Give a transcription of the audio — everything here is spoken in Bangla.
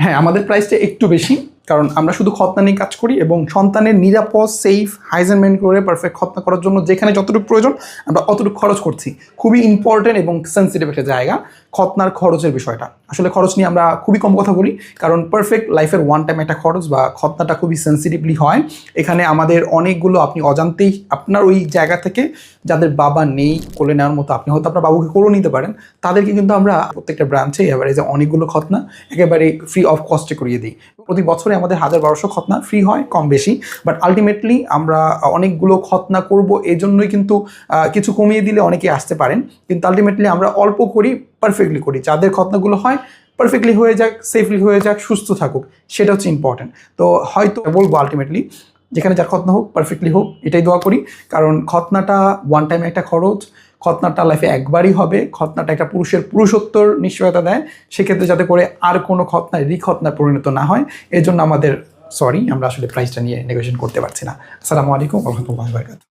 হ্যাঁ, আমাদের প্রাইসটা একটু বেশি, কারণ আমরা শুধু খতনা নিয়ে কাজ করি এবং সন্তানের নিরাপদ, সেফ, হাইজেন মেনটেন করে পারফেক্ট খতনা করার জন্য যেখানে যতটুকু প্রয়োজন আমরা অতটুকু খরচ করছি। খুবই ইম্পর্টেন্ট এবং সেন্সিটিভ একটা জায়গা খতনার খরচের বিষয়টা। আসলে খরচ নিয়ে আমরা খুবই কম কথা বলি, কারণ পারফেক্ট লাইফের ওয়ান টাইম একটা খরচ বা খতনাটা খুবই সেন্সিটিভলি হয়। এখানে আমাদের অনেকগুলো আপনি অজান্তেই আপনার ওই জায়গা থেকে যাদের বাবা নেই কোলে নেওয়ার মতো, আপনি হয়তো আপনার বাবুকে কোলে নিতে পারেন, তাদেরকে কিন্তু আমরা প্রত্যেকটা ব্রাঞ্চে এভারেজে অনেকগুলো খতনা একেবারে ফ্রি অফ কস্টে করিয়ে দিই। প্রতি বছরে আমাদের 1000-1200 খতনা ফ্রি হয়, কম বেশি, বাট আলটিমেটলি আমরা অনেকগুলো খতনা করব, এই জন্যই কিন্তু কিছু কমিয়ে দিলে অনেকে আসতে পারেন, কিন্তু আলটিমেটলি আমরা অল্প করি, পারফেক্টলি করি। যাদের খতনাগুলো হয় পারফেক্টলি হয়ে যাক, সেফলি হয়ে যাক, সুস্থ থাকুক, সেটা হচ্ছে ইম্পর্টেন্ট। তো হয়তো বলবো আলটিমেটলি যেখানে যার খতনা হোক পারফেক্টলি হোক, এটাই দোয়া করি। কারণ খতনাটা ওয়ান টাইম একটা খরচ, খতনাটা লাইফে একবারই হবে, খতনাটা একটা পুরুষের পুরুষত্বর নিশ্চয়তা দেয়। সেক্ষেত্রে যাতে করে আর কোনো খতনায় রিখতনায় পরিণত না হয়, এর জন্য আমাদের আমরা আসলে প্রাইসটা নিয়ে নেগোশিয়েশন করতে পারছি না। আসসালামু আলাইকুম ওয়া রাহমাতুল্লাহি ওয়া বারাকাতুহু।